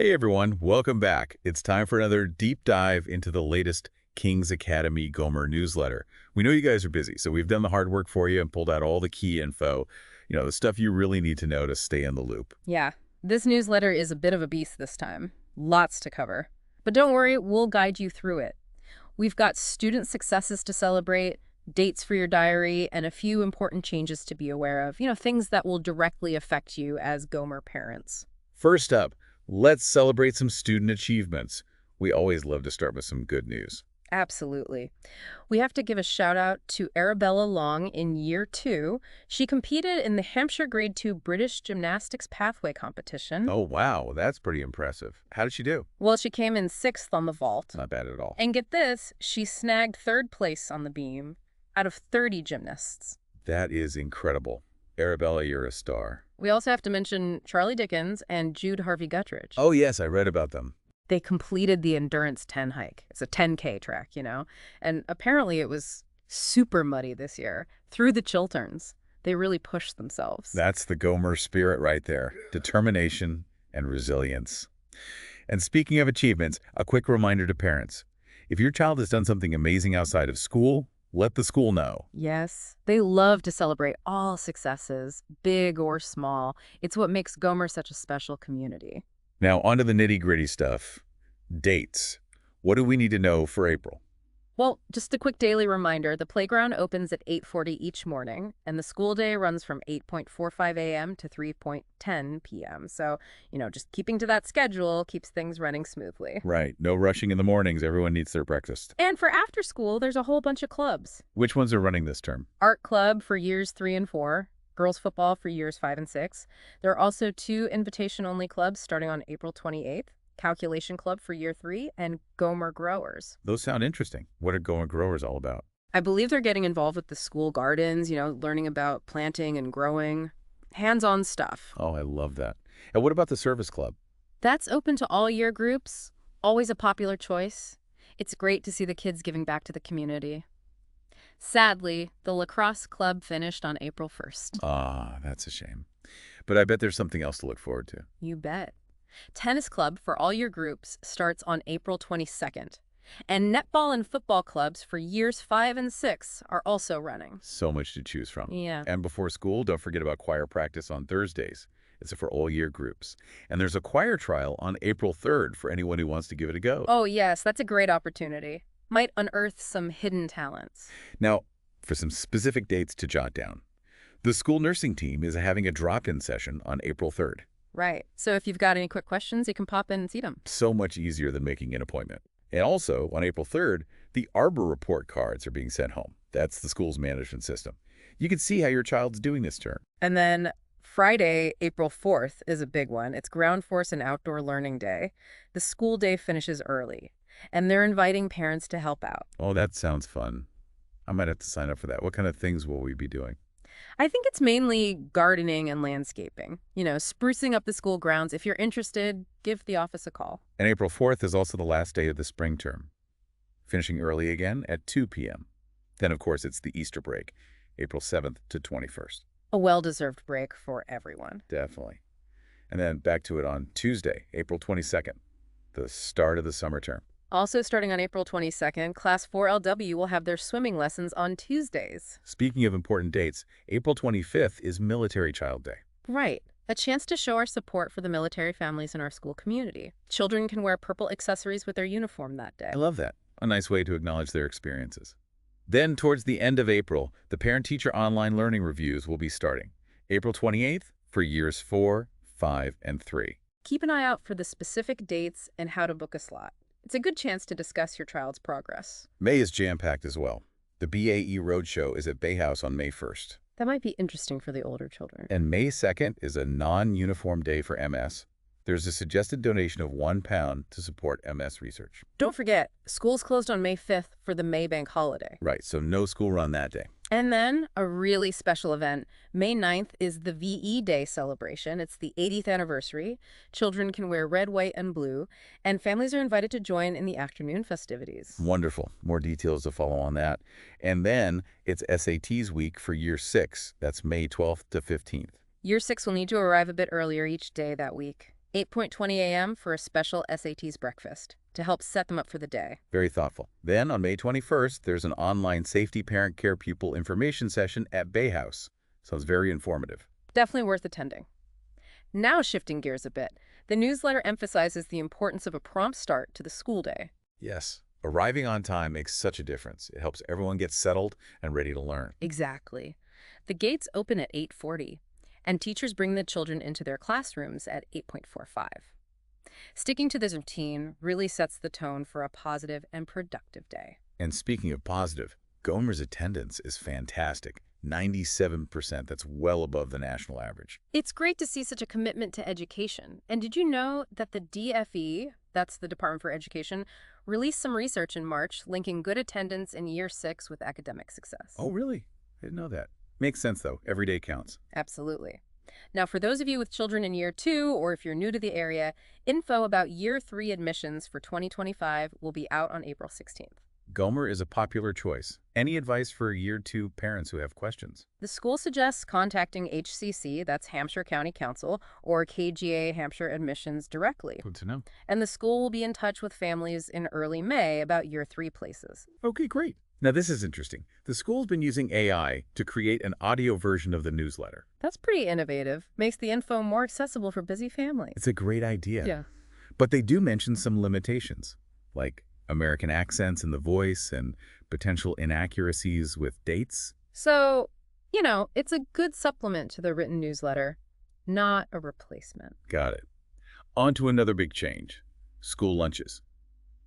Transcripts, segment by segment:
Hey everyone, welcome back. It's time for another deep dive into the latest King's Academy Gomer newsletter. We know you guys are busy, so we've done the hard work for you and pulled out all the key info, the stuff you really need to know to stay in the loop. Yeah, this newsletter is a bit of a beast this time. Lots to cover. But don't worry, we'll guide you through it. We've got student successes to celebrate, dates for your diary, and a few important changes to be aware of. Things that will directly affect you as Gomer parents. First up, let's celebrate some student achievements. We always love to start with some good news. Absolutely. We have to give a shout out to Arabella Long in year 2. She competed in the Hampshire Grade 2 British Gymnastics Pathway competition. Oh wow, that's pretty impressive. How did she do? Well, she came in 6th on the vault. Not bad at all. And get this, she snagged 3rd place on the beam out of 30 gymnasts. That is incredible. Arabella, you're a star. We also have to mention Charlie Dickens and Jude Harvey Guttridge. Oh yes, I read about them. They completed the Endurance 10 hike. It's a 10K track, And apparently it was super muddy this year. Through the Chilterns, they really pushed themselves. That's the Gomer spirit right there. Determination and resilience. And speaking of achievements, a quick reminder to parents. If your child has done something amazing outside of school, let the school know. Yes, they love to celebrate all successes, big or small. It's what makes Gomer such a special community. Now, on to the nitty-gritty stuff. Dates. What do we need to know for April? Well, just a quick daily reminder, the playground opens at 8:40 each morning, and the school day runs from 8:45 a.m. to 3:10 p.m. So, just keeping to that schedule keeps things running smoothly. Right. No rushing in the mornings. Everyone needs their breakfast. And for after school, there's a whole bunch of clubs. Which ones are running this term? Art club for years 3 and 4, girls football for years 5 and 6. There are also 2 invitation-only clubs starting on April 28th. Calculation Club for year 3, and Gomer Growers. Those sound interesting. What are Gomer Growers all about? I believe they're getting involved with the school gardens, learning about planting and growing. Hands-on stuff. Oh, I love that. And what about the Service Club? That's open to all year groups. Always a popular choice. It's great to see the kids giving back to the community. Sadly, the Lacrosse Club finished on April 1st. Ah, that's a shame. But I bet there's something else to look forward to. You bet. Tennis Club for all your groups starts on April 22nd. And netball and football clubs for years 5 and 6 are also running. So much to choose from. Yeah. And before school, don't forget about choir practice on Thursdays. It's for all year groups. And there's a choir trial on April 3rd for anyone who wants to give it a go. Oh, yes, that's a great opportunity. Might unearth some hidden talents. Now, for some specific dates to jot down. The school nursing team is having a drop-in session on April 3rd. Right. So if you've got any quick questions, you can pop in and see them. So much easier than making an appointment. And also, on April 3rd, the Arbor Report cards are being sent home. That's the school's management system. You can see how your child's doing this term. And then Friday, April 4th, is a big one. It's Ground Force and Outdoor Learning Day. The school day finishes early, and they're inviting parents to help out. Oh, that sounds fun. I might have to sign up for that. What kind of things will we be doing? I think it's mainly gardening and landscaping, sprucing up the school grounds. If you're interested, give the office a call. And April 4th is also the last day of the spring term, finishing early again at 2 p.m. Then, of course, it's the Easter break, April 7th to 21st. A well-deserved break for everyone. Definitely. And then back to it on Tuesday, April 22nd, the start of the summer term. Also starting on April 22nd, Class 4LW will have their swimming lessons on Tuesdays. Speaking of important dates, April 25th is Military Child Day. Right. A chance to show our support for the military families in our school community. Children can wear purple accessories with their uniform that day. I love that. A nice way to acknowledge their experiences. Then, towards the end of April, the Parent-Teacher Online Learning Reviews will be starting. April 28th for years 4, 5, and 3. Keep an eye out for the specific dates and how to book a slot. It's a good chance to discuss your child's progress. May is jam-packed as well. The BAE Roadshow is at Bay House on May 1st. That might be interesting for the older children. And May 2nd is a non-uniform day for MS. There's a suggested donation of £1 to support MS research. Don't forget, school's closed on May 5th for the May Bank holiday. Right, so no school run that day. And then a really special event. May 9th is the VE Day celebration. It's the 80th anniversary. Children can wear red, white, and blue, and families are invited to join in the afternoon festivities. Wonderful. More details to follow on that. And then it's SATs week for year 6. That's May 12th to 15th. Year 6 will need to arrive a bit earlier each day that week. 8:20 a.m. for a special SATs breakfast to help set them up for the day. Very thoughtful. Then, on May 21st, there's an online safety parent care pupil information session at Bay House. Sounds very informative. Definitely worth attending. Now shifting gears a bit, the newsletter emphasizes the importance of a prompt start to the school day. Yes, arriving on time makes such a difference. It helps everyone get settled and ready to learn. Exactly. The gates open at 8:40, and teachers bring the children into their classrooms at 8:45. Sticking to this routine really sets the tone for a positive and productive day. And speaking of positive, Gomer's attendance is fantastic. 97%, that's well above the national average. It's great to see such a commitment to education. And did you know that the DFE, that's the Department for Education, released some research in March linking good attendance in Year 6 with academic success? Oh, really? I didn't know that. Makes sense, though. Every day counts. Absolutely. Now, for those of you with children in Year 2, or if you're new to the area, info about Year 3 admissions for 2025 will be out on April 16th. Gomer is a popular choice. Any advice for Year 2 parents who have questions? The school suggests contacting HCC, that's Hampshire County Council, or KGA Hampshire Admissions directly. Good to know. And the school will be in touch with families in early May about Year 3 places. Okay, great. Now, this is interesting. The school's been using AI to create an audio version of the newsletter. That's pretty innovative. Makes the info more accessible for busy families. It's a great idea. Yeah. But they do mention some limitations, like American accents in the voice and potential inaccuracies with dates. So, it's a good supplement to the written newsletter, not a replacement. Got it. On to another big change, school lunches.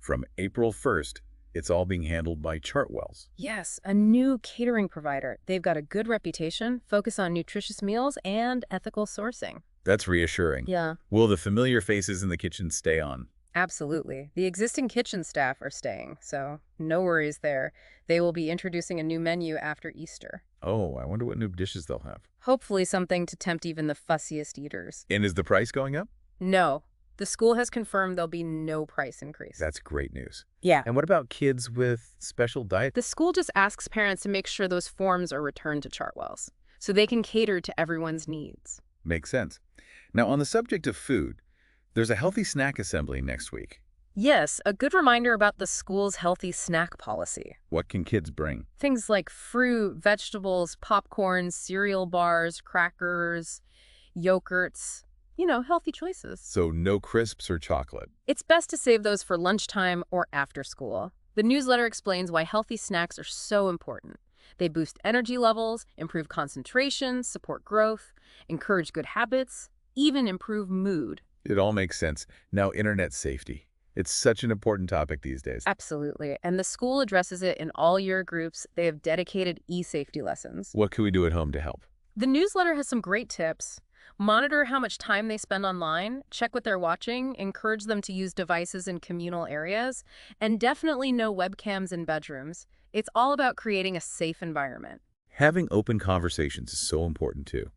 From April 1st, it's all being handled by Chartwells. Yes, a new catering provider. They've got a good reputation, focus on nutritious meals and ethical sourcing. That's reassuring. Yeah. Will the familiar faces in the kitchen stay on? Absolutely. The existing kitchen staff are staying, so no worries there. They will be introducing a new menu after Easter. Oh, I wonder what new dishes they'll have. Hopefully something to tempt even the fussiest eaters. And is the price going up? No. The school has confirmed there'll be no price increase. That's great news. Yeah. And what about kids with special diet? The school just asks parents to make sure those forms are returned to Chartwells, so they can cater to everyone's needs. Makes sense. Now, on the subject of food, there's a healthy snack assembly next week. Yes, a good reminder about the school's healthy snack policy. What can kids bring? Things like fruit, vegetables, popcorn, cereal bars, crackers, yogurts, healthy choices. So no crisps or chocolate. It's best to save those for lunchtime or after school. The newsletter explains why healthy snacks are so important. They boost energy levels, improve concentration, support growth, encourage good habits, even improve mood. It all makes sense. Now, internet safety. It's such an important topic these days. Absolutely. And the school addresses it in all year groups. They have dedicated e-safety lessons. What can we do at home to help? The newsletter has some great tips. Monitor how much time they spend online, check what they're watching, encourage them to use devices in communal areas, and definitely no webcams in bedrooms. It's all about creating a safe environment. Having open conversations is so important too.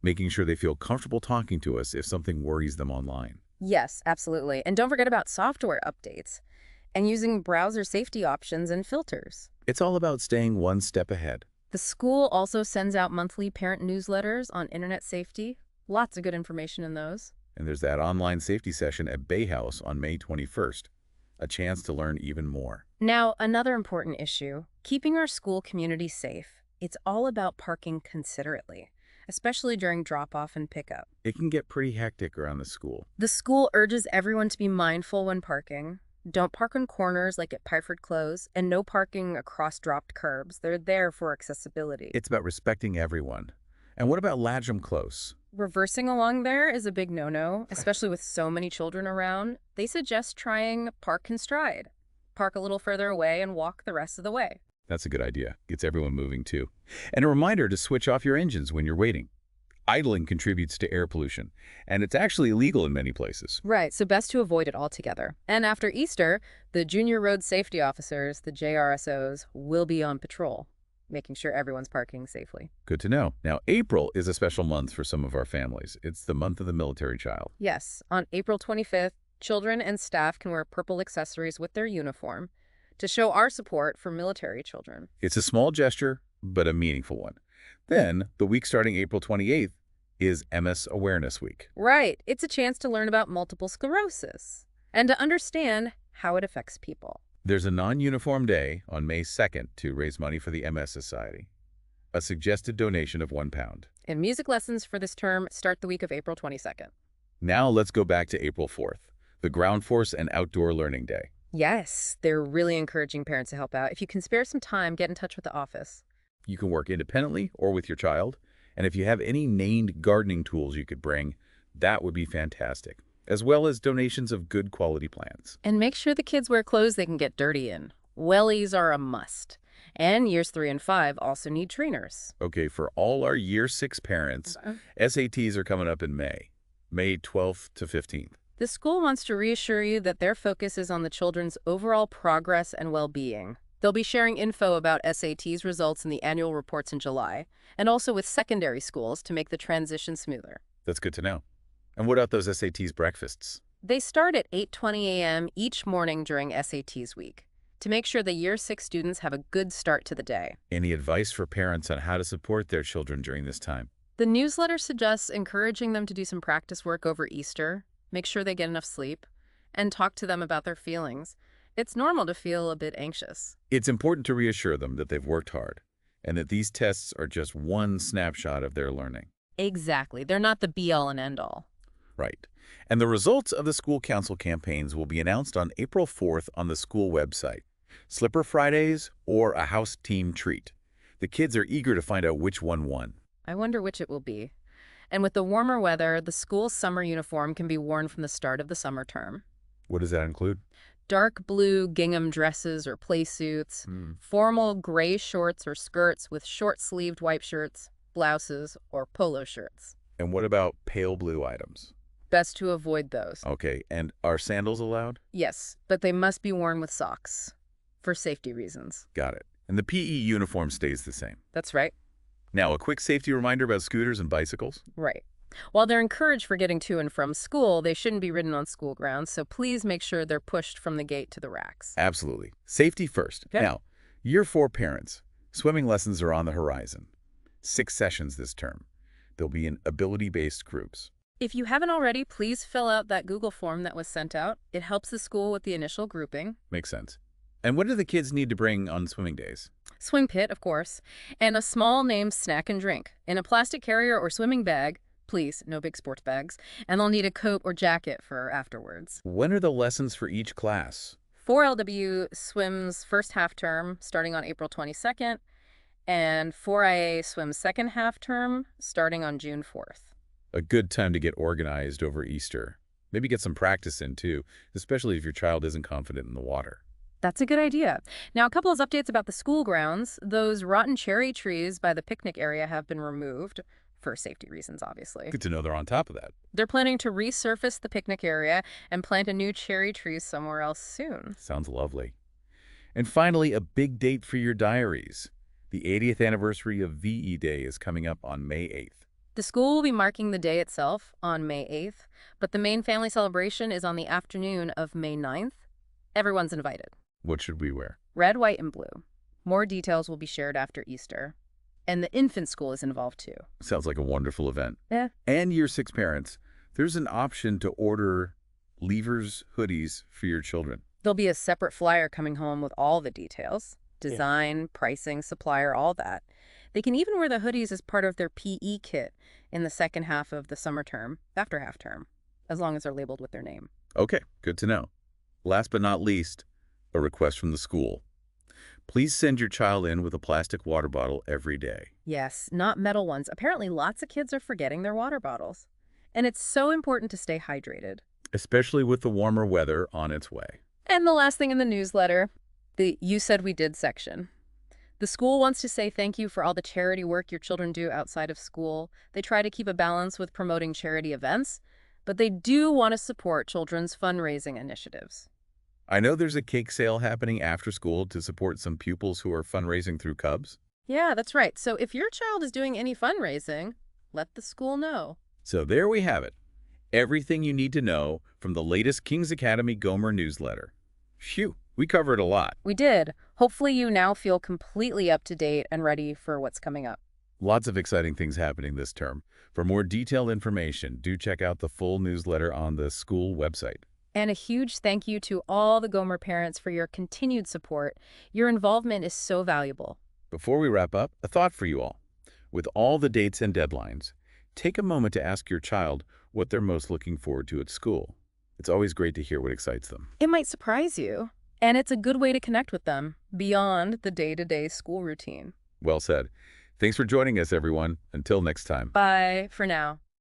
Making sure they feel comfortable talking to us if something worries them online. Yes, absolutely. And don't forget about software updates and using browser safety options and filters. It's all about staying one step ahead. The school also sends out monthly parent newsletters on internet safety. Lots of good information in those. And there's that online safety session at Bay House on May 21st. A chance to learn even more. Now, another important issue, keeping our school community safe. It's all about parking considerately, especially during drop-off and pickup. It can get pretty hectic around the school. The school urges everyone to be mindful when parking. Don't park on corners like at Pyford Close, and no parking across dropped curbs. They're there for accessibility. It's about respecting everyone. And what about Ladram Close? Reversing along there is a big no-no, especially with so many children around. They suggest trying park and stride. Park a little further away and walk the rest of the way. That's a good idea. Gets everyone moving too. And a reminder to switch off your engines when you're waiting. Idling contributes to air pollution, and it's actually illegal in many places. Right, so best to avoid it altogether. And after Easter, the junior road safety officers, the JRSOs, will be on patrol, making sure everyone's parking safely. Good to know. Now, April is a special month for some of our families. It's the month of the military child. Yes, on April 25th, children and staff can wear purple accessories with their uniform to show our support for military children. It's a small gesture, but a meaningful one. Then, the week starting April 28th, is MS Awareness Week. Right. It's a chance to learn about multiple sclerosis and to understand how it affects people. There's a non-uniform day on May 2nd to raise money for the MS Society. A suggested donation of £1. And music lessons for this term start the week of April 22nd. Now let's go back to April 4th, the Ground Force and Outdoor Learning Day. Yes, they're really encouraging parents to help out. If you can spare some time, get in touch with the office. You can work independently or with your child, and if you have any named gardening tools you could bring, that would be fantastic, as well as donations of good quality plants. And make sure the kids wear clothes they can get dirty in. Wellies are a must. And years 3 and 5 also need trainers. Okay, for all our Year 6 parents, SATs are coming up in May 12th to 15th. The school wants to reassure you that their focus is on the children's overall progress and well-being. They'll be sharing info about SATs results in the annual reports in July, and also with secondary schools to make the transition smoother. That's good to know. And what about those SATs breakfasts? They start at 8:20 a.m. each morning during SATs week to make sure the Year 6 students have a good start to the day. Any advice for parents on how to support their children during this time? The newsletter suggests encouraging them to do some practice work over Easter, make sure they get enough sleep, and talk to them about their feelings. It's normal to feel a bit anxious. It's important to reassure them that they've worked hard and that these tests are just one snapshot of their learning. Exactly. They're not the be-all and end-all. Right. And the results of the school council campaigns will be announced on April 4th on the school website. Slipper Fridays or a house team treat. The kids are eager to find out which one won. I wonder which it will be. And with the warmer weather, the school's summer uniform can be worn from the start of the summer term. What does that include? Dark blue gingham dresses or play suits, formal gray shorts or skirts with short-sleeved white shirts, blouses, or polo shirts. And what about pale blue items? Best to avoid those. Okay, and are sandals allowed? Yes, but they must be worn with socks for safety reasons. Got it. And the PE uniform stays the same. That's right. Now, a quick safety reminder about scooters and bicycles. Right. While they're encouraged for getting to and from school, they shouldn't be ridden on school grounds, so please make sure they're pushed from the gate to the racks. Absolutely. Safety first. Okay. Now, Year 4 parents, swimming lessons are on the horizon. 6 sessions this term. They'll be in ability-based groups. If you haven't already, please fill out that Google form that was sent out. It helps the school with the initial grouping. Makes sense. And what do the kids need to bring on swimming days? Swim kit, of course, and a small named snack and drink in a plastic carrier or swimming bag. Please, no big sports bags. And they'll need a coat or jacket for afterwards. When are the lessons for each class? 4LW swims first half term starting on April 22nd, and 4IA swims second half term starting on June 4th. A good time to get organized over Easter. Maybe get some practice in, too, especially if your child isn't confident in the water. That's a good idea. Now, a couple of updates about the school grounds. Those rotten cherry trees by the picnic area have been removed, for safety reasons, obviously. Good to know they're on top of that. They're planning to resurface the picnic area and plant a new cherry tree somewhere else soon. Sounds lovely. And finally, a big date for your diaries. The 80th anniversary of VE Day is coming up on May 8th. The school will be marking the day itself on May 8th, but the main family celebration is on the afternoon of May 9th. Everyone's invited. What should we wear? Red, white, and blue. More details will be shared after Easter. And the infant school is involved too. Sounds like a wonderful event. Yeah. And Year 6 parents, there's an option to order Lever's hoodies for your children. There'll be a separate flyer coming home with all the details. Design, pricing, supplier, all that. They can even wear the hoodies as part of their PE kit in the second half of the summer term, after half term, as long as they're labeled with their name. Okay, good to know. Last but not least, a request from the school. Please send your child in with a plastic water bottle every day. Yes, not metal ones. Apparently, lots of kids are forgetting their water bottles. And it's so important to stay hydrated. Especially with the warmer weather on its way. And the last thing in the newsletter, the You Said We Did section. The school wants to say thank you for all the charity work your children do outside of school. They try to keep a balance with promoting charity events, but they do want to support children's fundraising initiatives. I know there's a cake sale happening after school to support some pupils who are fundraising through Cubs. Yeah, that's right. So if your child is doing any fundraising, let the school know. So there we have it. Everything you need to know from the latest King's Academy Gomer newsletter. Phew, we covered a lot. We did. Hopefully you now feel completely up to date and ready for what's coming up. Lots of exciting things happening this term. For more detailed information, do check out the full newsletter on the school website. And a huge thank you to all the Gomer parents for your continued support. Your involvement is so valuable. Before we wrap up, a thought for you all. With all the dates and deadlines, take a moment to ask your child what they're most looking forward to at school. It's always great to hear what excites them. It might surprise you, and it's a good way to connect with them beyond the day-to-day school routine. Well said. Thanks for joining us, everyone. Until next time. Bye for now.